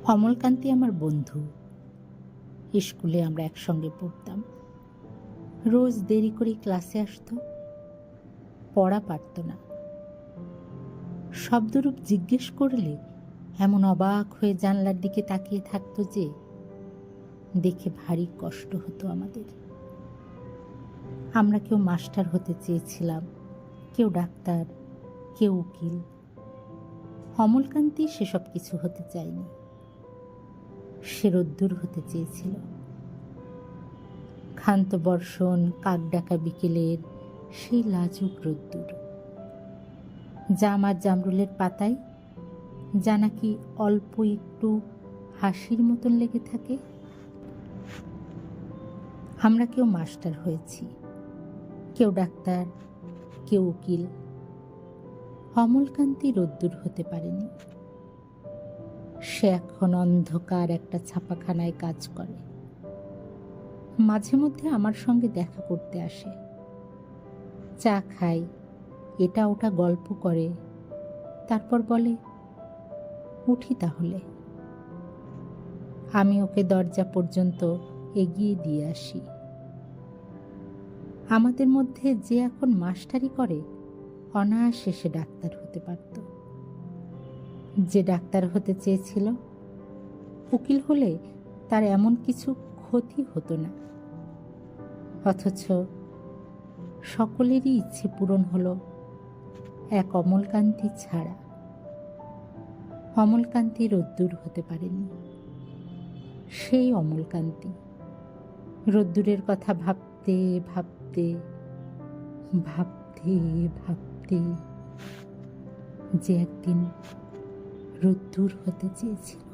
অমলকান্তি আমার বন্ধু। স্কুলে আমরা একসঙ্গে পড়তাম। রোজ দেরি করে ক্লাসে আসতো, পড়া পারত না। শব্দরূপ জিজ্ঞেস করলে এমন অবাক হয়ে জানলার দিকে তাকিয়ে থাকতো যে দেখে ভারী কষ্ট হতো আমাদের। আমরা কেউ মাস্টার হতে চেয়েছিলাম, কেউ ডাক্তার, কেউ উকিল। অমলকান্তি সেসব কিছু হতে চায়নি। সে রোদ্দুর হতে চেয়েছিল। ক্ষান্ত বর্ষণ, কাক ডাকা বিকেলের সেই লাজুক রোদ্দুর, জাম আর জামরুলের পাতায় যা নাকি অল্প একটু হাসির মতন লেগে থাকে। আমরা কেউ মাস্টার হয়েছি, কেউ ডাক্তার, কেউ উকিল। অমলকান্তি রোদ্দুর হতে পারেনি। সে এখন অন্ধকার একটা ছাপাখানায় কাজ করে। মাঝে মধ্যে আমার সঙ্গে দেখা করতে আসে, চা খাই, এটা ওটা গল্প করে, তারপর বলে, উঠি তাহলে। আমি ওকে দরজা পর্যন্ত এগিয়ে দিয়ে আসি। আমাদের মধ্যে যে এখন মাস্টারি করে, অনায়াসে সে ডাক্তার হতে পারত। যে ডাক্তার হতে চেয়েছিল, উকিল হলে তার এমন কিছু ক্ষতি হতো না। অথচ সকলেরই ইচ্ছে পূরণ হলো, এক অমলকান্তি ছাড়া। অমলকান্তি রোদ্দুর হতে পারেনি। সেই অমলকান্তি রোদ্দুরের কথা ভাবতে ভাবতে ভাবতে ভাবতে যে একদিন রোদ্দুর হতে চেয়েছিল।